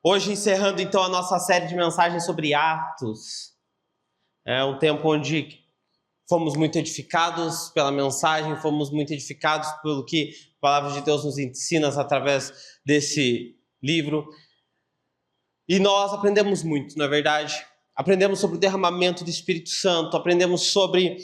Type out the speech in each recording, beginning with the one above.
Hoje, encerrando então a nossa série de mensagens sobre Atos. É um tempo onde fomos muito edificados pela mensagem, fomos muito edificados pelo que a palavra de Deus nos ensina através desse livro. E nós aprendemos muito, não é verdade? Aprendemos sobre o derramamento do Espírito Santo, aprendemos sobre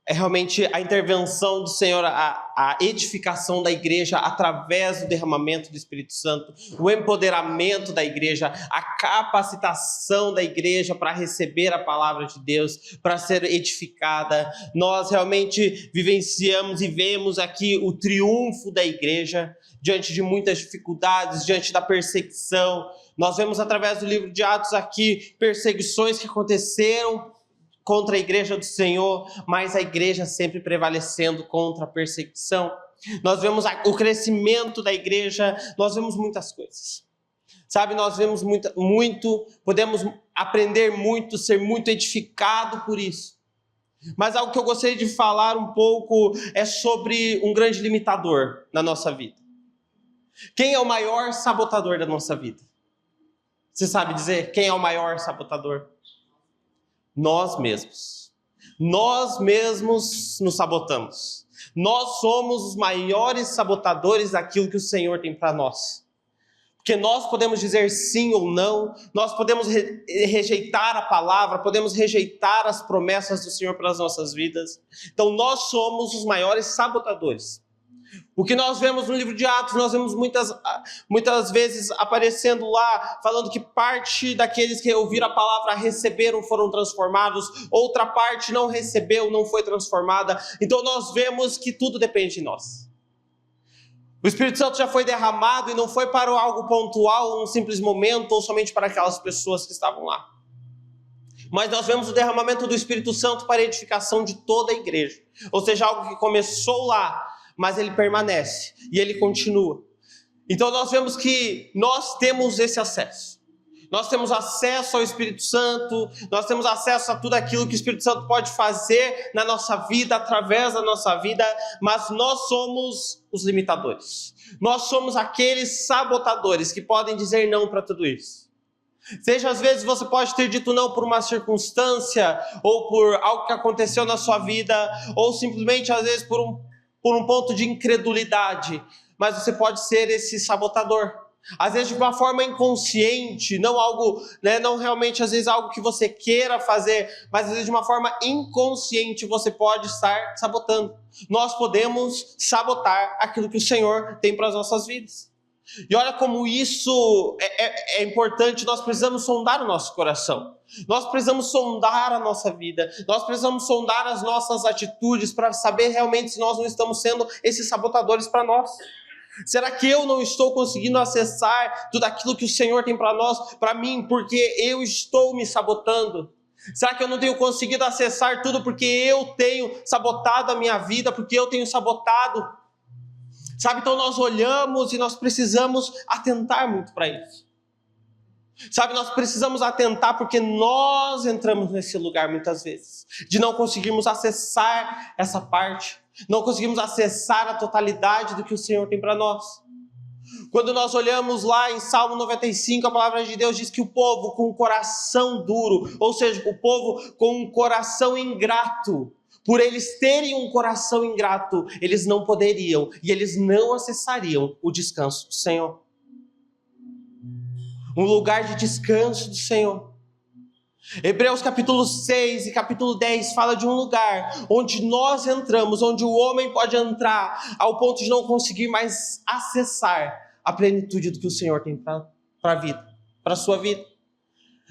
realmente a intervenção do Senhor, a edificação da igreja através do derramamento do Espírito Santo, o empoderamento da igreja, a capacitação da igreja para receber a palavra de Deus, para ser edificada. Nós realmente vivenciamos e vemos aqui o triunfo da igreja diante de muitas dificuldades, diante da perseguição. Nós vemos através do livro de Atos aqui perseguições que aconteceram contra a igreja do Senhor, mas a igreja sempre prevalecendo contra a perseguição. Nós vemos o crescimento da igreja, nós vemos muitas coisas. Sabe, nós vemos muito, podemos aprender muito, ser muito edificado por isso. Mas algo que eu gostaria de falar um pouco é sobre um grande limitador na nossa vida. Quem é o maior sabotador da nossa vida? Você sabe dizer quem é o maior sabotador? Nós mesmos. Nós mesmos nos sabotamos. Nós somos os maiores sabotadores daquilo que o Senhor tem para nós. Porque nós podemos dizer sim ou não, nós podemos rejeitar a palavra, podemos rejeitar as promessas do Senhor para as nossas vidas. Então nós somos os maiores sabotadores. O que nós vemos no livro de Atos, nós vemos muitas vezes aparecendo lá, falando que parte daqueles que ouviram a palavra receberam, foram transformados, outra parte não recebeu, não foi transformada. Então nós vemos que tudo depende de nós. O Espírito Santo já foi derramado e não foi para algo pontual, um simples momento, ou somente para aquelas pessoas que estavam lá. Mas nós vemos o derramamento do Espírito Santo para a edificação de toda a igreja. Ou seja, algo que começou lá, mas ele permanece e ele continua. Então nós vemos que nós temos esse acesso. Nós temos acesso ao Espírito Santo, nós temos acesso a tudo aquilo que o Espírito Santo pode fazer na nossa vida, através da nossa vida, mas nós somos os limitadores. Nós somos aqueles sabotadores que podem dizer não para tudo isso. Seja às vezes você pode ter dito não por uma circunstância, ou por algo que aconteceu na sua vida, ou simplesmente às vezes por um ponto de incredulidade, mas você pode ser esse sabotador. Às vezes de uma forma inconsciente, não algo, não realmente às vezes algo que você queira fazer, mas às vezes de uma forma inconsciente você pode estar sabotando. Nós podemos sabotar aquilo que o Senhor tem para as nossas vidas. E olha como isso é importante, nós precisamos sondar o nosso coração. Nós precisamos sondar a nossa vida, nós precisamos sondar as nossas atitudes para saber realmente se nós não estamos sendo esses sabotadores para nós. Será que eu não estou conseguindo acessar tudo aquilo que o Senhor tem para nós, para mim, porque eu estou me sabotando? Será que eu não tenho conseguido acessar tudo porque eu tenho sabotado a minha vida, porque eu tenho sabotado? Sabe, então nós olhamos e nós precisamos atentar muito para isso. Sabe, nós precisamos atentar porque nós entramos nesse lugar muitas vezes, de não conseguirmos acessar essa parte, não conseguimos acessar a totalidade do que o Senhor tem para nós. Quando nós olhamos lá em Salmo 95, a palavra de Deus diz que o povo com um coração duro, ou seja, o povo com um coração ingrato, por eles terem um coração ingrato, eles não poderiam e eles não acessariam o descanso do Senhor. Um lugar de descanso do Senhor. Hebreus capítulo 6 e capítulo 10 fala de um lugar onde nós entramos, onde o homem pode entrar ao ponto de não conseguir mais acessar a plenitude do que o Senhor tem para a vida, para a sua vida.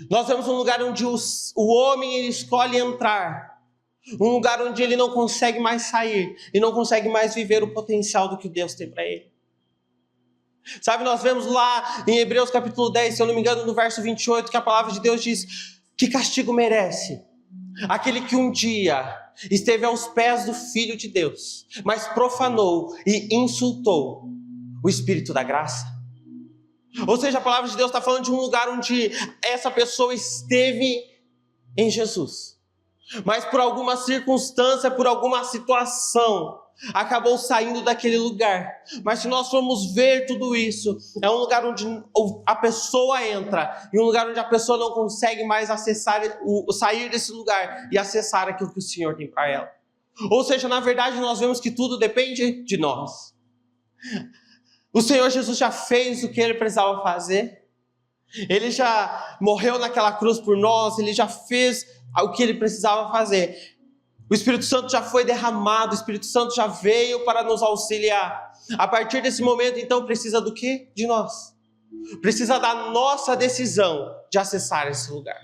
Nós temos um lugar onde o homem ele escolhe entrar, um lugar onde ele não consegue mais sair e não consegue mais viver o potencial do que Deus tem para ele. Sabe, nós vemos lá em Hebreus capítulo 10, se eu não me engano, no verso 28, que a palavra de Deus diz: que castigo merece aquele que um dia esteve aos pés do Filho de Deus, mas profanou e insultou o Espírito da graça? Ou seja, a palavra de Deus está falando de um lugar onde essa pessoa esteve em Jesus, mas por alguma circunstância, por alguma situação, acabou saindo daquele lugar. Mas se nós formos ver tudo isso, é um lugar onde a pessoa entra, e um lugar onde a pessoa não consegue mais sair desse lugar e acessar aquilo que o Senhor tem para ela. Ou seja, na verdade nós vemos que tudo depende de nós. O Senhor Jesus já fez o que Ele precisava fazer. Ele já morreu naquela cruz por nós, Ele já fez o que Ele precisava fazer. O Espírito Santo já foi derramado, o Espírito Santo já veio para nos auxiliar. A partir desse momento, então, precisa do quê? De nós. Precisa da nossa decisão de acessar esse lugar.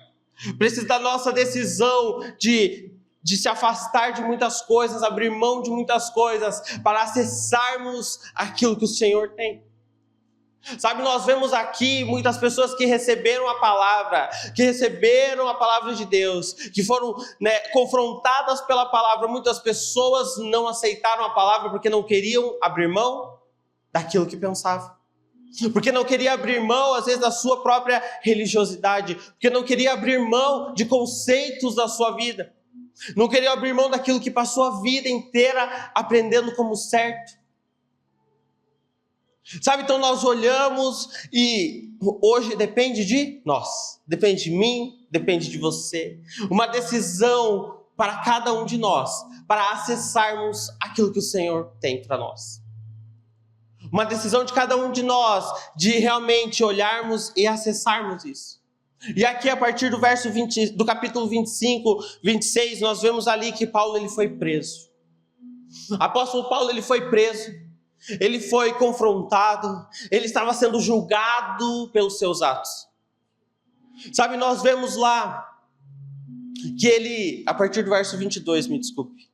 Precisa da nossa decisão de se afastar de muitas coisas, abrir mão de muitas coisas, para acessarmos aquilo que o Senhor tem. Sabe, nós vemos aqui muitas pessoas que receberam a palavra de Deus, que foram confrontadas pela palavra. Muitas pessoas não aceitaram a palavra porque não queriam abrir mão daquilo que pensavam. Porque não queria abrir mão, às vezes, da sua própria religiosidade. Porque não queria abrir mão de conceitos da sua vida. Não queria abrir mão daquilo que passou a vida inteira aprendendo como certo. Sabe, então nós olhamos e hoje depende de nós, depende de mim, depende de você. Uma decisão para cada um de nós, para acessarmos aquilo que o Senhor tem para nós. Uma decisão de cada um de nós, de realmente olharmos e acessarmos isso. E aqui a partir do capítulo 25, 26, nós vemos ali que Paulo ele foi preso. Apóstolo Paulo ele foi preso. Ele foi confrontado, ele estava sendo julgado pelos seus atos. Sabe, nós vemos lá que ele, a partir do verso 22, me desculpe.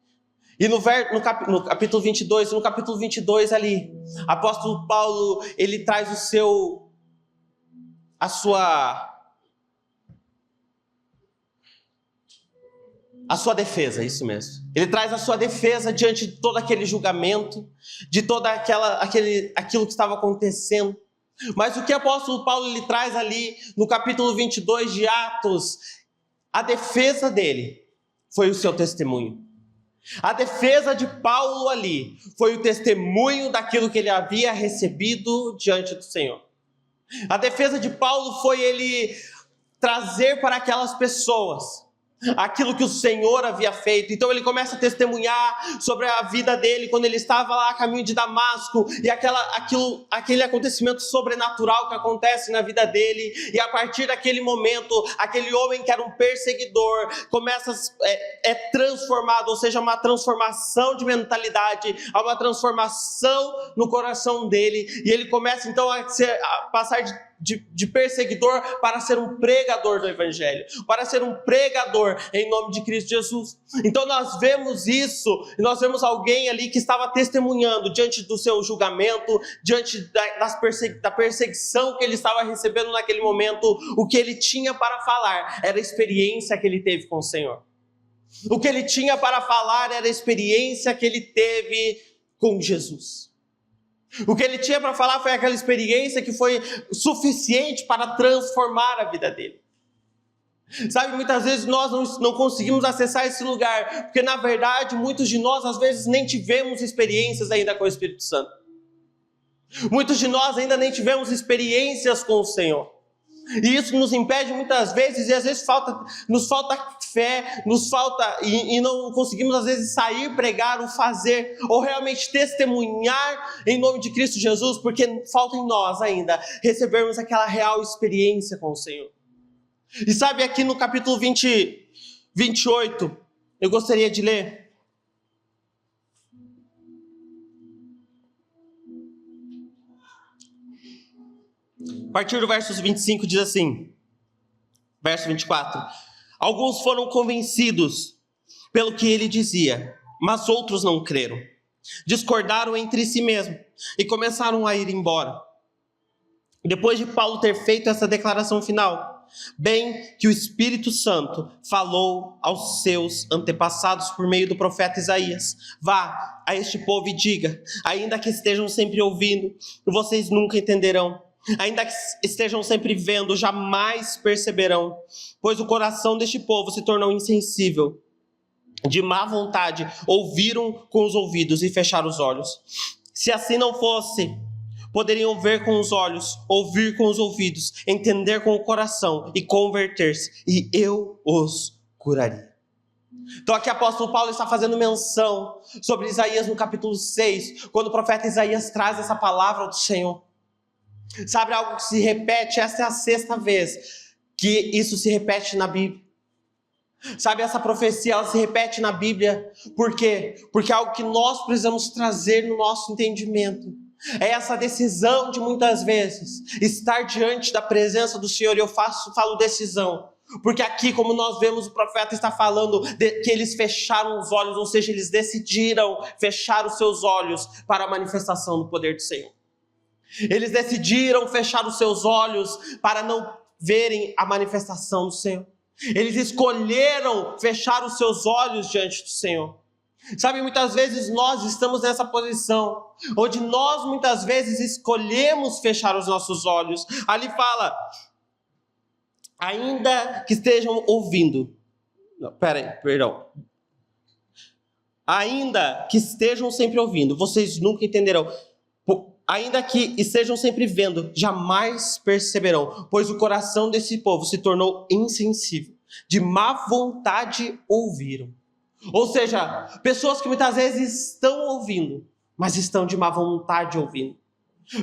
E no capítulo 22, no capítulo 22 ali, apóstolo Paulo, ele traz a sua defesa, isso mesmo. Ele traz a sua defesa diante de todo aquele julgamento, de toda aquilo que estava acontecendo. Mas o que o apóstolo Paulo ele traz ali no capítulo 22 de Atos, a defesa dele foi o seu testemunho. A defesa de Paulo ali foi o testemunho daquilo que ele havia recebido diante do Senhor. A defesa de Paulo foi ele trazer para aquelas pessoas aquilo que o Senhor havia feito. Então ele começa a testemunhar sobre a vida dele quando ele estava lá a caminho de Damasco e aquele acontecimento sobrenatural que acontece na vida dele. E a partir daquele momento, aquele homem que era um perseguidor começa transformado, ou seja, uma transformação de mentalidade, uma transformação no coração dele, e ele começa então a passar de perseguidor para ser um pregador do Evangelho, para ser um pregador em nome de Cristo Jesus. Então nós vemos isso, e nós vemos alguém ali que estava testemunhando diante do seu julgamento, diante da perseguição que ele estava recebendo naquele momento. O que ele tinha para falar era a experiência que ele teve com o Senhor. O que ele tinha para falar era a experiência que ele teve com Jesus. O que ele tinha para falar foi aquela experiência que foi suficiente para transformar a vida dele. Sabe, muitas vezes nós não conseguimos acessar esse lugar, porque na verdade muitos de nós às vezes nem tivemos experiências ainda com o Espírito Santo. Muitos de nós ainda nem tivemos experiências com o Senhor. E isso nos impede muitas vezes, e às vezes nos falta fé, e não conseguimos às vezes sair, pregar, ou fazer, ou realmente testemunhar em nome de Cristo Jesus, porque falta em nós ainda recebermos aquela real experiência com o Senhor. E sabe, aqui no capítulo 28, eu gostaria de ler. A partir do verso 25 diz assim, verso 24: alguns foram convencidos pelo que ele dizia, mas outros não creram. Discordaram entre si mesmos e começaram a ir embora. Depois de Paulo ter feito essa declaração final, bem que o Espírito Santo falou aos seus antepassados por meio do profeta Isaías: vá a este povo e diga, ainda que estejam sempre ouvindo, vocês nunca entenderão. Ainda que estejam sempre vendo, jamais perceberão, pois o coração deste povo se tornou insensível. de má vontade, ouviram com os ouvidos e fecharam os olhos. Se assim não fosse, poderiam ver com os olhos, ouvir com os ouvidos, entender com o coração e converter-se, e eu os curaria. Então aqui o apóstolo Paulo está fazendo menção sobre Isaías no capítulo 6, quando o profeta Isaías traz essa palavra do Senhor. Sabe, algo que se repete, essa é a 6ª vez que isso se repete na Bíblia. Sabe, essa profecia, ela se repete na Bíblia. Por quê? Porque é algo que nós precisamos trazer no nosso entendimento. É essa decisão de muitas vezes estar diante da presença do Senhor. E eu falo decisão, porque aqui, como nós vemos, o profeta está falando que eles fecharam os olhos, ou seja, eles decidiram fechar os seus olhos para a manifestação do poder do Senhor. Eles decidiram fechar os seus olhos para não verem a manifestação do Senhor. Eles escolheram fechar os seus olhos diante do Senhor. Sabe, muitas vezes nós estamos nessa posição, onde nós muitas vezes escolhemos fechar os nossos olhos. Ali fala, ainda que estejam ouvindo. Não, perdão. Ainda que estejam sempre ouvindo, vocês nunca entenderão. Ainda que estejam sempre vendo, jamais perceberão, pois o coração desse povo se tornou insensível, de má vontade ouviram. Ou seja, pessoas que muitas vezes estão ouvindo, mas estão de má vontade ouvindo.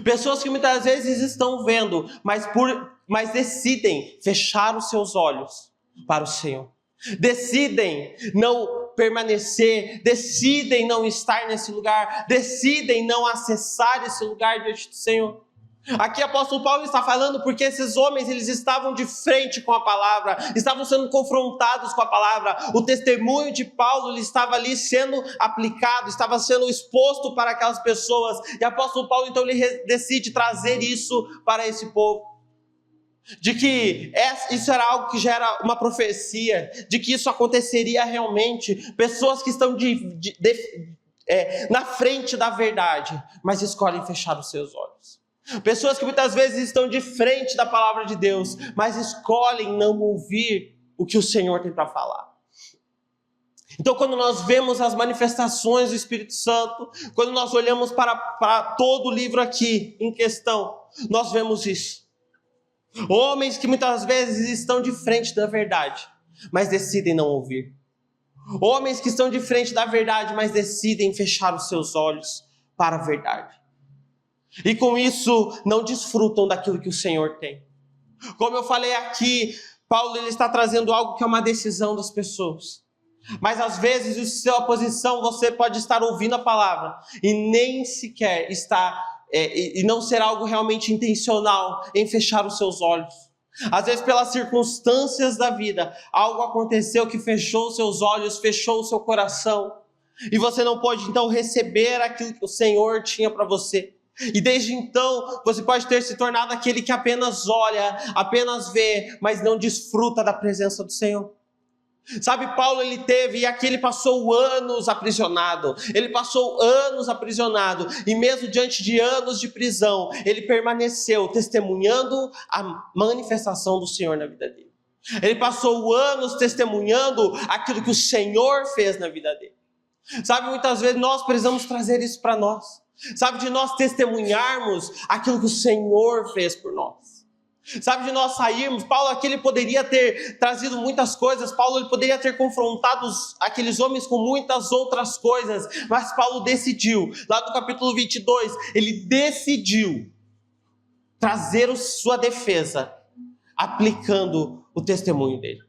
Pessoas que muitas vezes estão vendo, mas decidem fechar os seus olhos para o Senhor. Decidem não permanecer, decidem não estar nesse lugar, decidem não acessar esse lugar diante do Senhor. Aqui o apóstolo Paulo está falando porque esses homens, eles estavam de frente com a palavra, estavam sendo confrontados com a palavra. O testemunho de Paulo, ele estava ali sendo aplicado, estava sendo exposto para aquelas pessoas. E o apóstolo Paulo, então, ele decide trazer isso para esse povo. De que isso era algo que já era uma profecia, de que isso aconteceria realmente. Pessoas que estão na frente da verdade, mas escolhem fechar os seus olhos. Pessoas que muitas vezes estão de frente da palavra de Deus, mas escolhem não ouvir o que o Senhor tem para falar. Então, quando nós vemos as manifestações do Espírito Santo, quando nós olhamos para todo o livro aqui em questão, nós vemos isso. Homens que muitas vezes estão de frente da verdade, mas decidem não ouvir. Homens que estão de frente da verdade, mas decidem fechar os seus olhos para a verdade. E com isso, não desfrutam daquilo que o Senhor tem. Como eu falei aqui, Paulo, ele está trazendo algo que é uma decisão das pessoas. Mas às vezes, em sua posição, você pode estar ouvindo a palavra e nem sequer e não ser algo realmente intencional em fechar os seus olhos. Às vezes, pelas circunstâncias da vida, algo aconteceu que fechou os seus olhos, fechou o seu coração, e você não pode então receber aquilo que o Senhor tinha para você. E desde então, você pode ter se tornado aquele que apenas olha, apenas vê, mas não desfruta da presença do Senhor. Sabe, Paulo, e aqui ele passou anos aprisionado, e mesmo diante de anos de prisão, ele permaneceu testemunhando a manifestação do Senhor na vida dele. Ele passou anos testemunhando aquilo que o Senhor fez na vida dele. Sabe, muitas vezes nós precisamos trazer isso para nós. Sabe, de nós testemunharmos aquilo que o Senhor fez por nós. Sabe, de nós sairmos. Paulo aqui, ele poderia ter trazido muitas coisas. Paulo, ele poderia ter confrontado aqueles homens com muitas outras coisas. Mas Paulo decidiu, lá no capítulo 22, ele decidiu trazer sua defesa, aplicando o testemunho dele.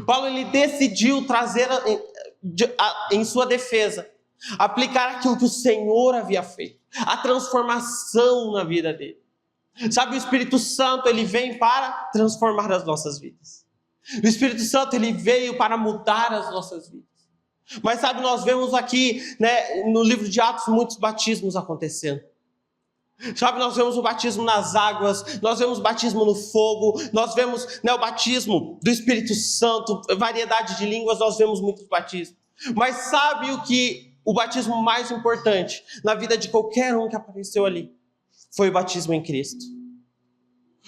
Paulo, ele decidiu trazer em sua defesa, aplicar aquilo que o Senhor havia feito, a transformação na vida dele. Sabe, o Espírito Santo, ele vem para transformar as nossas vidas. O Espírito Santo, ele veio para mudar as nossas vidas. Mas sabe, nós vemos aqui, no livro de Atos, muitos batismos acontecendo. Sabe, nós vemos o batismo nas águas, nós vemos o batismo no fogo, nós vemos o batismo do Espírito Santo, variedade de línguas, nós vemos muitos batismos. Mas sabe o batismo mais importante na vida de qualquer um que apareceu ali? Foi o batismo em Cristo.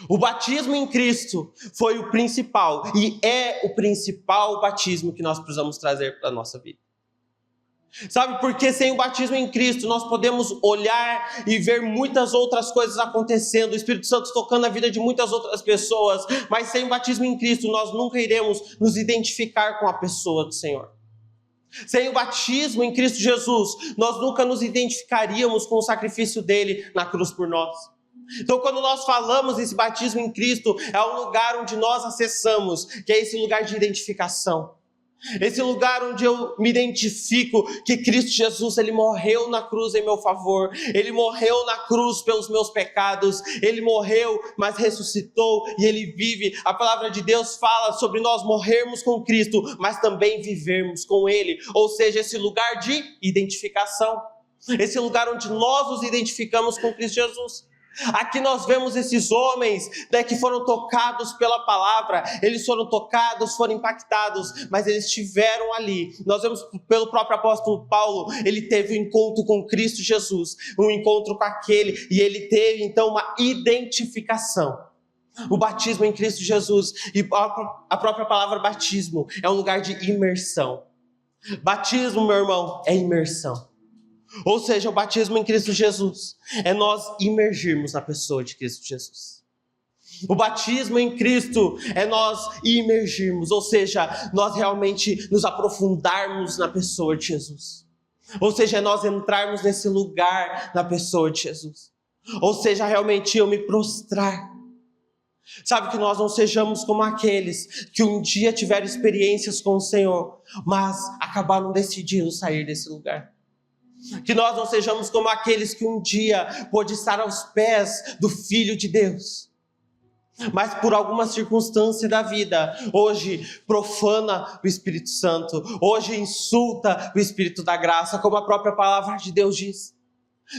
O batismo em Cristo foi o principal e é o principal batismo que nós precisamos trazer para a nossa vida. Sabe, porque sem o batismo em Cristo nós podemos olhar e ver muitas outras coisas acontecendo, o Espírito Santo tocando a vida de muitas outras pessoas, mas sem o batismo em Cristo nós nunca iremos nos identificar com a pessoa do Senhor. Sem o batismo em Cristo Jesus, nós nunca nos identificaríamos com o sacrifício dele na cruz por nós. Então, quando nós falamos desse batismo em Cristo, é um lugar onde nós acessamos, que é esse lugar de identificação. Esse lugar onde eu me identifico que Cristo Jesus, Ele morreu na cruz em meu favor, Ele morreu na cruz pelos meus pecados, Ele morreu, mas ressuscitou e Ele vive. A palavra de Deus fala sobre nós morrermos com Cristo, mas também vivermos com Ele. Ou seja, esse lugar de identificação, esse lugar onde nós nos identificamos com Cristo Jesus. Aqui nós vemos esses homens, né, que foram tocados pela palavra, eles foram tocados, foram impactados, mas eles estiveram ali. Nós vemos pelo próprio apóstolo Paulo, ele teve um encontro com Cristo Jesus, um encontro com aquele, e ele teve então uma identificação. O batismo em Cristo Jesus, e a própria palavra batismo, é um lugar de imersão. Batismo, meu irmão, é imersão. Ou seja, o batismo em Cristo Jesus é nós imergirmos na pessoa de Cristo Jesus. O batismo em Cristo é nós imergirmos, ou seja, nós realmente nos aprofundarmos na pessoa de Jesus. Ou seja, é nós entrarmos nesse lugar na pessoa de Jesus. Ou seja, realmente eu me prostrar. Sabe, que nós não sejamos como aqueles que um dia tiveram experiências com o Senhor, mas acabaram decidindo sair desse lugar. Que nós não sejamos como aqueles que um dia pôde estar aos pés do Filho de Deus, mas por alguma circunstância da vida, hoje profana o Espírito Santo, hoje insulta o Espírito da graça, como a própria palavra de Deus diz.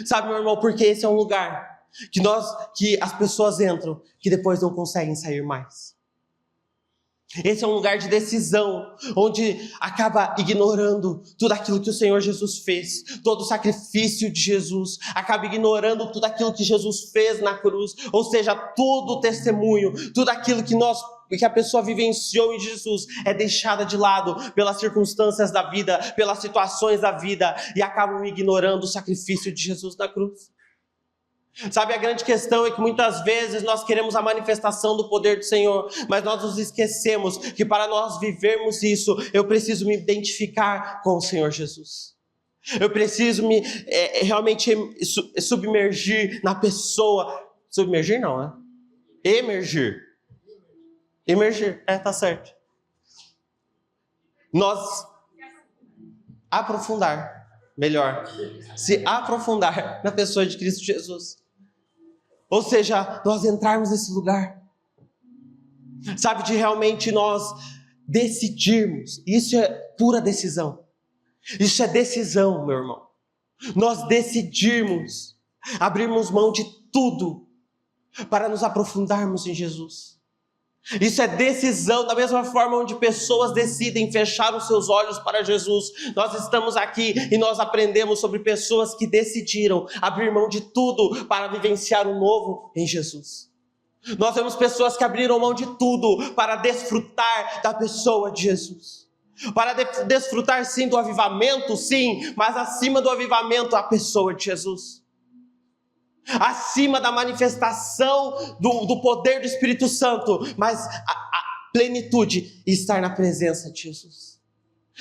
Sabe, meu irmão, porque esse é um lugar que as pessoas entram, que depois não conseguem sair mais. Esse é um lugar de decisão, onde acaba ignorando tudo aquilo que o Senhor Jesus fez, todo o sacrifício de Jesus, acaba ignorando tudo aquilo que Jesus fez na cruz, ou seja, todo o testemunho, tudo aquilo que a pessoa vivenciou em Jesus é deixada de lado pelas circunstâncias da vida, pelas situações da vida, e acabam ignorando o sacrifício de Jesus na cruz. Sabe, a grande questão é que muitas vezes nós queremos a manifestação do poder do Senhor, mas nós nos esquecemos que para nós vivermos isso, eu preciso me identificar com o Senhor Jesus. Eu preciso me realmente submergir na pessoa. Submergir não, né? Emergir. Emergir, tá certo. Nós aprofundar, melhor, se aprofundar na pessoa de Cristo Jesus. Ou seja, nós entrarmos nesse lugar, sabe, de realmente nós decidirmos. Isso é pura decisão. Isso é decisão, meu irmão. Nós decidirmos, abrirmos mão de tudo para nos aprofundarmos em Jesus. Isso é decisão, da mesma forma onde pessoas decidem fechar os seus olhos para Jesus. Nós estamos aqui e nós aprendemos sobre pessoas que decidiram abrir mão de tudo para vivenciar o novo em Jesus. Nós vemos pessoas que abriram mão de tudo para desfrutar da pessoa de Jesus. Para desfrutar sim do avivamento, sim, mas acima do avivamento a pessoa de Jesus. Acima da manifestação do poder do Espírito Santo, mas a plenitude e estar na presença de Jesus.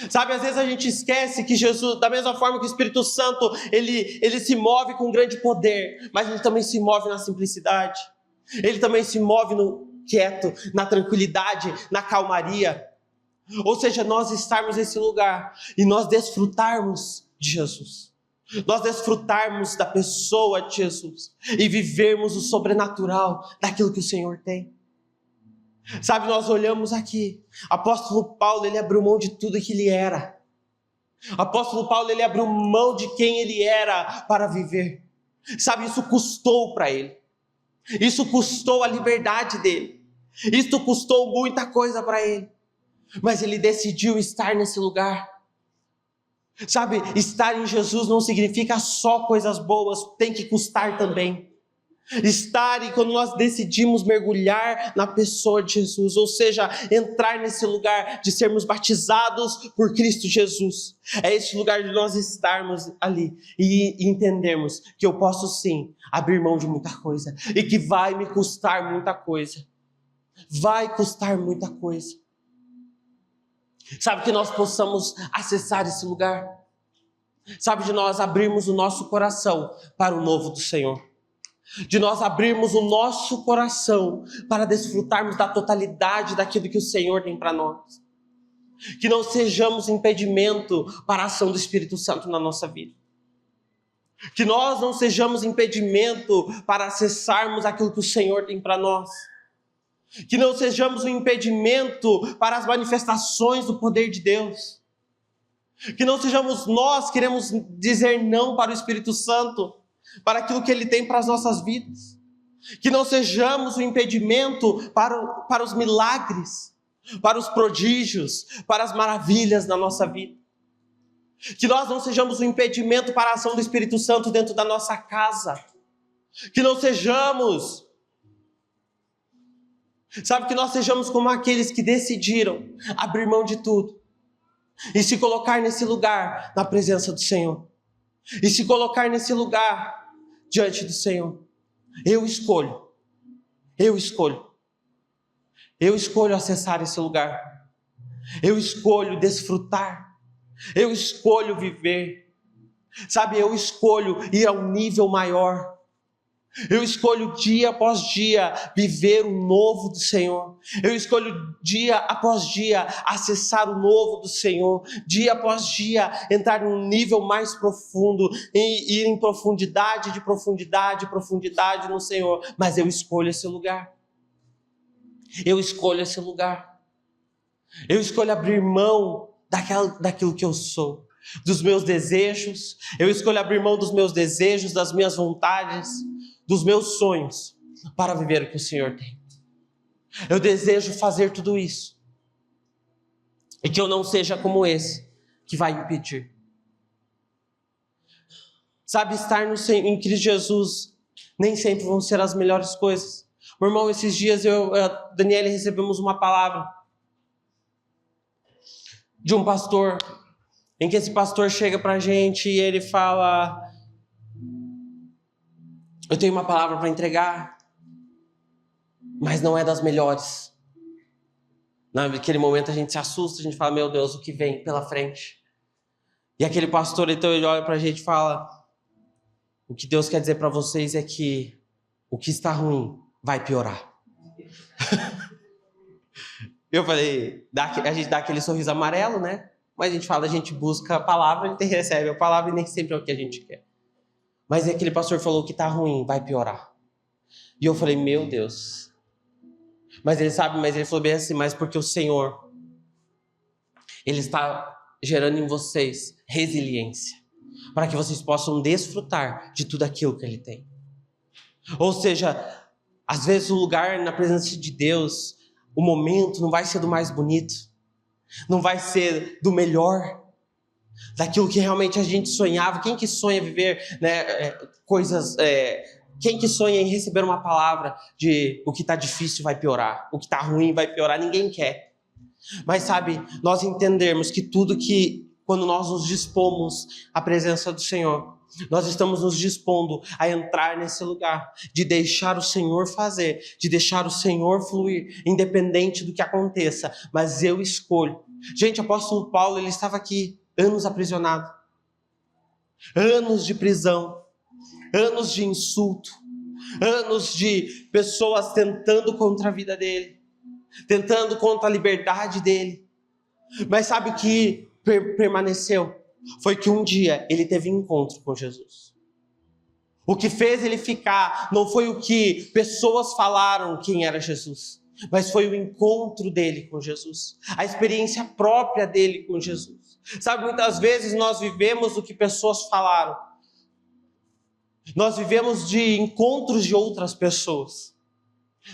Sabe, às vezes a gente esquece que Jesus, da mesma forma que o Espírito Santo, ele se move com grande poder, mas ele também se move na simplicidade, ele também se move no quieto, na tranquilidade, na calmaria. Ou seja, nós estarmos nesse lugar e nós desfrutarmos de Jesus. Nós desfrutarmos da pessoa de Jesus e vivermos o sobrenatural daquilo que o Senhor tem. Sabe, nós olhamos aqui, apóstolo Paulo, ele abriu mão de tudo que ele era. Apóstolo Paulo, ele abriu mão de quem ele era para viver. Sabe, isso custou para ele. Isso custou a liberdade dele. Isso custou muita coisa para ele. Mas ele decidiu estar nesse lugar. Sabe, estar em Jesus não significa só coisas boas, tem que custar também. Estar, e quando nós decidimos mergulhar na pessoa de Jesus, ou seja, entrar nesse lugar de sermos batizados por Cristo Jesus, é esse lugar de nós estarmos ali e entendermos que eu posso sim abrir mão de muita coisa e que vai me custar muita coisa. Vai custar muita coisa. Sabe, que nós possamos acessar esse lugar. Sabe, de nós abrirmos o nosso coração para o novo do Senhor. De nós abrirmos o nosso coração para desfrutarmos da totalidade daquilo que o Senhor tem para nós. Que não sejamos impedimento para a ação do Espírito Santo na nossa vida. Que nós não sejamos impedimento para acessarmos aquilo que o Senhor tem para nós. Que não sejamos um impedimento para as manifestações do poder de Deus. Que não sejamos nós que queremos dizer não para o Espírito Santo, para aquilo que Ele tem para as nossas vidas. Que não sejamos um impedimento para os milagres, para os prodígios, para as maravilhas na nossa vida. Que nós não sejamos um impedimento para a ação do Espírito Santo dentro da nossa casa. Que não sejamos, sabe, que nós sejamos como aqueles que decidiram abrir mão de tudo e se colocar nesse lugar na presença do Senhor. E se colocar nesse lugar diante do Senhor. Eu escolho acessar esse lugar. Eu escolho desfrutar. Eu escolho viver. Sabe, eu escolho ir a um nível maior. Eu escolho dia após dia viver o novo do Senhor. Eu escolho dia após dia acessar o novo do Senhor. Dia após dia entrar num nível mais profundo, e ir em profundidade no Senhor. Mas eu escolho esse lugar. Eu escolho esse lugar. Eu escolho abrir mão daquilo que eu sou, dos meus desejos. Eu escolho abrir mão dos meus desejos, das minhas vontades, dos meus sonhos, para viver o que o Senhor tem. Eu desejo fazer tudo isso, e que eu não seja como esse, que vai impedir. Sabe, estar em Cristo Jesus, nem sempre vão ser as melhores coisas. Meu irmão, esses dias eu e a Daniela recebemos uma palavra de um pastor, em que esse pastor chega pra gente e ele fala: eu tenho uma palavra para entregar, mas não é das melhores. Naquele momento a gente se assusta, a gente fala: meu Deus, o que vem pela frente? E aquele pastor, então, ele olha para a gente e fala: o que Deus quer dizer para vocês é que o que está ruim vai piorar. Eu falei, a gente dá aquele sorriso amarelo, né? Mas a gente fala, a gente busca a palavra, a gente recebe a palavra e nem sempre é o que a gente quer. Mas aquele pastor falou que tá ruim, vai piorar. E eu falei, meu Deus. Mas ele falou bem assim, mas porque o Senhor, Ele está gerando em vocês resiliência, para que vocês possam desfrutar de tudo aquilo que Ele tem. Ou seja, às vezes o lugar na presença de Deus, o momento não vai ser do mais bonito, não vai ser do melhor, daquilo que realmente a gente sonhava. Quem que sonha viver, né, quem que sonha em receber uma palavra de o que está difícil vai piorar, o que está ruim vai piorar? Ninguém quer. Mas sabe, nós entendermos que tudo que, quando nós nos dispomos à presença do Senhor, nós estamos nos dispondo a entrar nesse lugar, de deixar o Senhor fazer, de deixar o Senhor fluir, independente do que aconteça. Mas eu escolho. Gente, o apóstolo Paulo, ele estava aqui anos aprisionado, anos de prisão, anos de insulto, anos de pessoas tentando contra a vida dele, tentando contra a liberdade dele. Mas sabe o que permaneceu? Foi que um dia ele teve encontro com Jesus. O que fez ele ficar não foi o que pessoas falaram quem era Jesus, mas foi o encontro dele com Jesus, a experiência própria dele com Jesus. Sabe, muitas vezes nós vivemos o que pessoas falaram, nós vivemos de encontros de outras pessoas,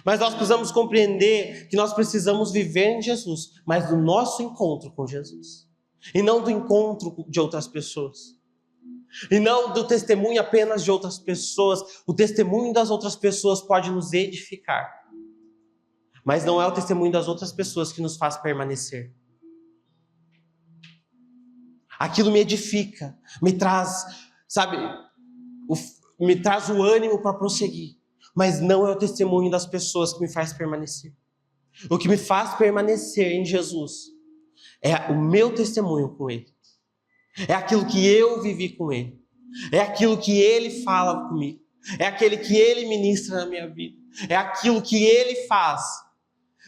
mas nós precisamos compreender que nós precisamos viver em Jesus, mas do nosso encontro com Jesus, e não do encontro de outras pessoas. E não do testemunho apenas de outras pessoas. O testemunho das outras pessoas pode nos edificar. Mas não é o testemunho das outras pessoas que nos faz permanecer. Aquilo me edifica, me traz, me traz o ânimo para prosseguir. Mas não é o testemunho das pessoas que me faz permanecer. O que me faz permanecer em Jesus é o meu testemunho com Ele. É aquilo que eu vivi com Ele. É aquilo que Ele fala comigo. É aquele que Ele ministra na minha vida. É aquilo que Ele faz.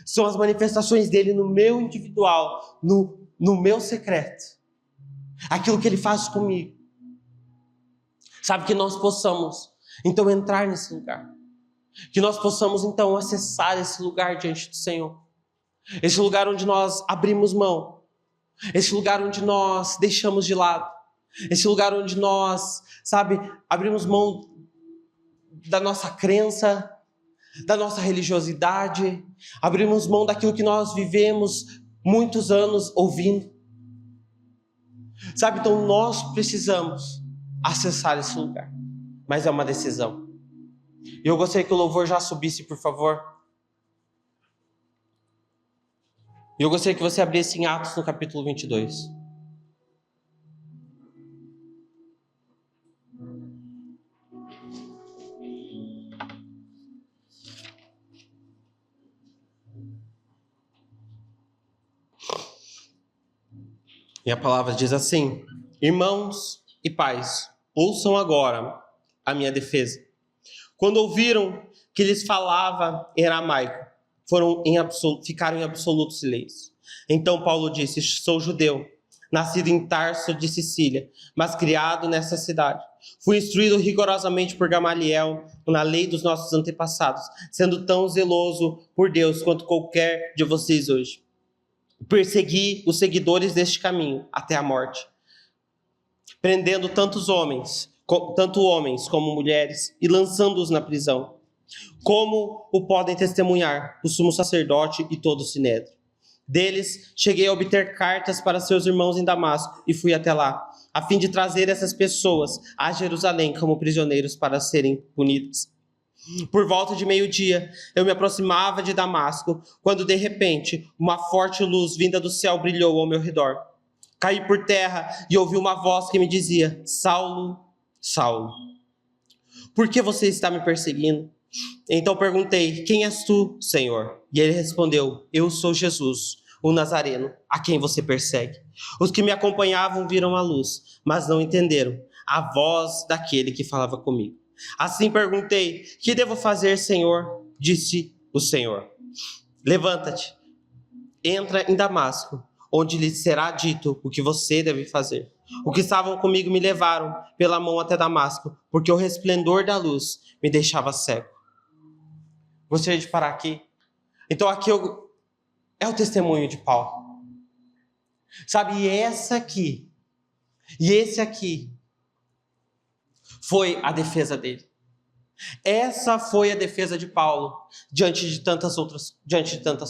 São as manifestações dele no meu individual, no meu secreto. Aquilo que Ele faz comigo. Sabe, que nós possamos, então, entrar nesse lugar. Que nós possamos, então, acessar esse lugar diante do Senhor. Esse lugar onde nós abrimos mão. Esse lugar onde nós deixamos de lado. Esse lugar onde nós, abrimos mão da nossa crença, da nossa religiosidade. Abrimos mão daquilo que nós vivemos muitos anos ouvindo. Então nós precisamos acessar esse lugar. Mas é uma decisão. E eu gostaria que o louvor já subisse, por favor. E eu gostaria que você abrisse em Atos no capítulo 22. E a palavra diz assim: irmãos e pais, ouçam agora a minha defesa. Quando ouviram que lhes falava em aramaico, ficaram em absoluto silêncio. Então Paulo disse: sou judeu, nascido em Tarso de Sicília, mas criado nessa cidade. Fui instruído rigorosamente por Gamaliel na lei dos nossos antepassados, sendo tão zeloso por Deus quanto qualquer de vocês hoje. Persegui os seguidores deste caminho até a morte, prendendo tanto homens como mulheres e lançando-os na prisão. Como o podem testemunhar o sumo sacerdote e todo o sinédrio. Deles cheguei a obter cartas para seus irmãos em Damasco e fui até lá, a fim de trazer essas pessoas a Jerusalém como prisioneiros para serem punidos. Por volta de meio-dia, eu me aproximava de Damasco, quando de repente uma forte luz vinda do céu brilhou ao meu redor. Caí por terra e ouvi uma voz que me dizia: Saulo, Saulo, por que você está me perseguindo? Então perguntei: quem és tu, Senhor? E ele respondeu: eu sou Jesus, o Nazareno, a quem você persegue. Os que me acompanhavam viram a luz, mas não entenderam a voz daquele que falava comigo. Assim perguntei: que devo fazer, Senhor? Disse o Senhor: levanta-te, entra em Damasco, onde lhe será dito o que você deve fazer. Os que estavam comigo me levaram pela mão até Damasco, porque o resplendor da luz me deixava cego. Gostaria de parar aqui. Então aqui é o testemunho de Paulo. E esse aqui foi a defesa dele. Essa foi a defesa de Paulo diante de tantas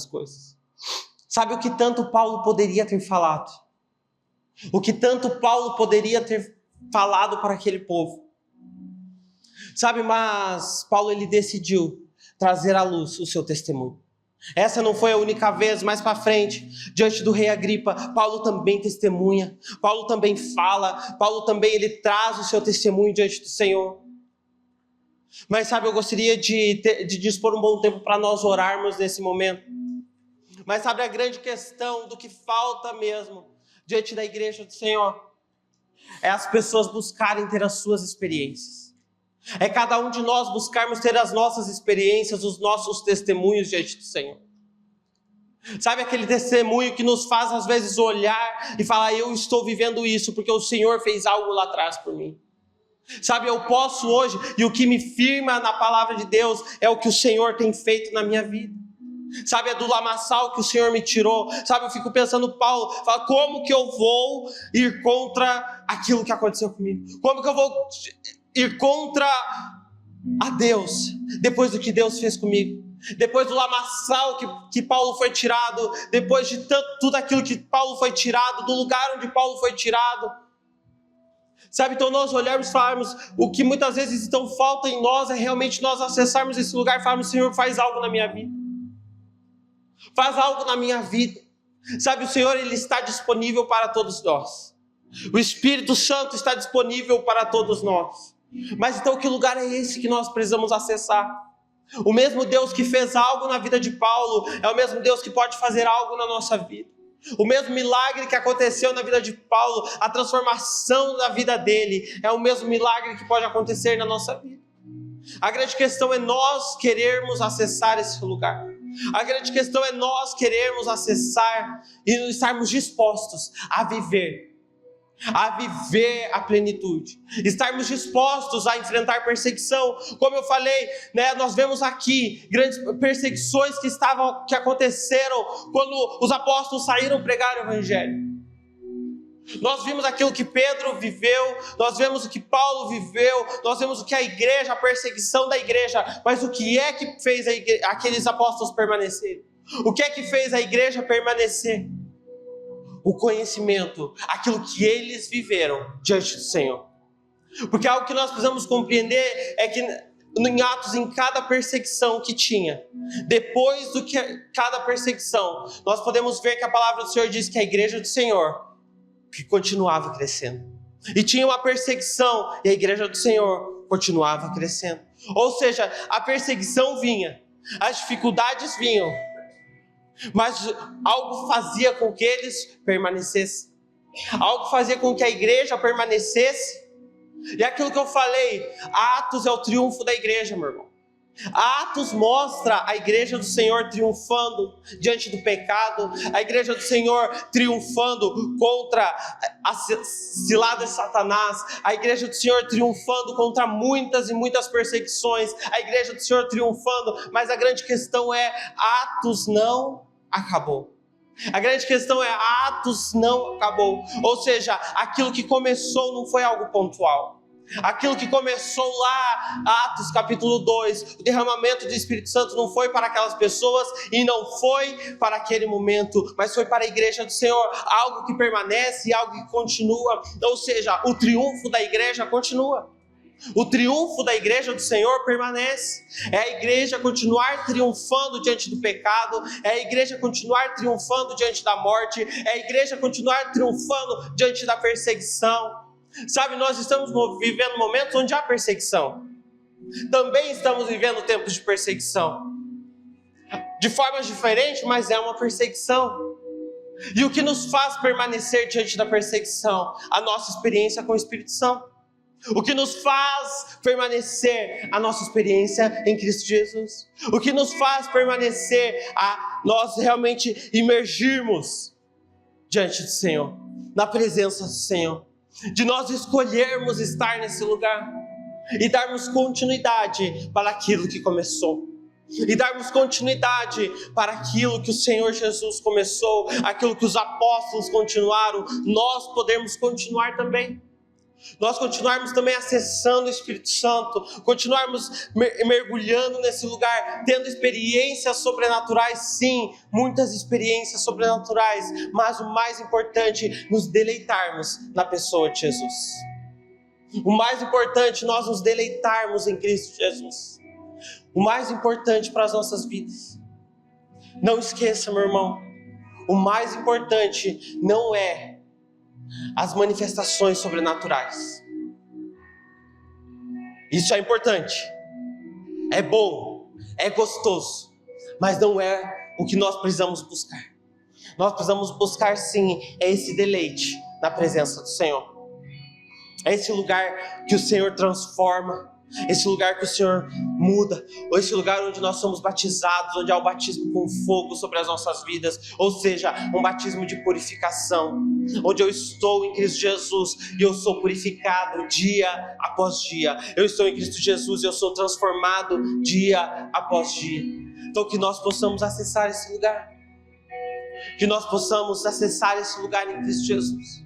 coisas. O que tanto Paulo poderia ter falado? O que tanto Paulo poderia ter falado para aquele povo? Mas Paulo, ele decidiu trazer à luz o seu testemunho. Essa não foi a única vez. Mais para frente, diante do rei Agripa, Paulo também testemunha, Paulo também fala, Paulo também ele traz o seu testemunho diante do Senhor. Mas eu gostaria de dispor um bom tempo para nós orarmos nesse momento. Mas a grande questão do que falta mesmo diante da igreja do Senhor é as pessoas buscarem ter as suas experiências. É cada um de nós buscarmos ter as nossas experiências, os nossos testemunhos diante do Senhor. Aquele testemunho que nos faz às vezes olhar e falar: eu estou vivendo isso porque o Senhor fez algo lá atrás por mim. Eu posso hoje, e o que me firma na palavra de Deus é o que o Senhor tem feito na minha vida. É do lamaçal que o Senhor me tirou. Eu fico pensando, Paulo, como que eu vou ir contra aquilo que aconteceu comigo? Como que eu vou ir contra a Deus, depois do que Deus fez comigo? Depois do lamaçal que Paulo foi tirado, depois de tudo aquilo que Paulo foi tirado, do lugar onde Paulo foi tirado. Sabe, então nós olharmos e falarmos, o que muitas vezes então falta em nós é realmente nós acessarmos esse lugar e falarmos, Senhor, faz algo na minha vida. Faz algo na minha vida. Sabe, o Senhor, Ele está disponível para todos nós. O Espírito Santo está disponível para todos nós. Mas então que lugar é esse que nós precisamos acessar? O mesmo Deus que fez algo na vida de Paulo é o mesmo Deus que pode fazer algo na nossa vida. O mesmo milagre que aconteceu na vida de Paulo, a transformação da vida dele, é o mesmo milagre que pode acontecer na nossa vida. A grande questão é nós querermos acessar esse lugar. A grande questão é nós querermos acessar e estarmos dispostos a viver a plenitude, estarmos dispostos a enfrentar perseguição. Como eu falei, né, nós vemos aqui grandes perseguições que aconteceram quando os apóstolos saíram pregar o evangelho. Nós vimos aquilo que Pedro viveu, nós vemos o que Paulo viveu, nós vemos o que a perseguição da igreja, mas o que é que fez aqueles apóstolos permanecerem? O que é que fez a igreja permanecer? O conhecimento, aquilo que eles viveram diante do Senhor. Porque algo que nós precisamos compreender é que em Atos, em cada perseguição que tinha, depois do que cada perseguição, nós podemos ver que a palavra do Senhor diz que a igreja do Senhor que continuava crescendo. E tinha uma perseguição e a igreja do Senhor continuava crescendo. Ou seja, a perseguição vinha, as dificuldades vinham, mas algo fazia com que eles permanecessem. Algo fazia com que a igreja permanecesse. E aquilo que eu falei, Atos é o triunfo da igreja, meu irmão. Atos mostra a igreja do Senhor triunfando diante do pecado, a igreja do Senhor triunfando contra as ciladas de Satanás, a igreja do Senhor triunfando contra muitas e muitas perseguições, a igreja do Senhor triunfando, mas a grande questão é, Atos não acabou. A grande questão é, Atos não acabou, ou seja, aquilo que começou não foi algo pontual. Aquilo que começou lá, Atos capítulo 2, o derramamento do Espírito Santo não foi para aquelas pessoas e não foi para aquele momento, mas foi para a igreja do Senhor, algo que permanece e algo que continua, ou seja, o triunfo da igreja continua. O triunfo da igreja do Senhor permanece. É a igreja continuar triunfando diante do pecado, é a igreja continuar triunfando diante da morte, é a igreja continuar triunfando diante da perseguição. Sabe, nós estamos vivendo momentos onde há perseguição. Também estamos vivendo tempos de perseguição. De formas diferentes, mas é uma perseguição. E o que nos faz permanecer diante da perseguição? A nossa experiência com o Espírito Santo. O que nos faz permanecer? A nossa experiência em Cristo Jesus. O que nos faz permanecer? A nós realmente imergirmos diante do Senhor, na presença do Senhor. De nós escolhermos estar nesse lugar e darmos continuidade para aquilo que começou, e darmos continuidade para aquilo que o Senhor Jesus começou, aquilo que os apóstolos continuaram, nós podemos continuar também. Nós continuarmos também acessando o Espírito Santo, continuarmos mergulhando nesse lugar, tendo experiências sobrenaturais, sim, muitas experiências sobrenaturais, mas o mais importante, nos deleitarmos na pessoa de Jesus. O mais importante, nós nos deleitarmos em Cristo Jesus. O mais importante para as nossas vidas. Não esqueça, meu irmão, o mais importante não é as manifestações sobrenaturais. Isso é importante, é bom, é gostoso, mas não é o que nós precisamos buscar. Nós precisamos buscar sim, é esse deleite na presença do Senhor. É esse lugar que o Senhor transforma, esse lugar que o Senhor muda, ou esse lugar onde nós somos batizados, onde há o batismo com fogo sobre as nossas vidas, ou seja, um batismo de purificação, onde eu estou em Cristo Jesus e eu sou purificado dia após dia. Eu estou em Cristo Jesus e eu sou transformado dia após dia. Então que nós possamos acessar esse lugar, que nós possamos acessar esse lugar em Cristo Jesus.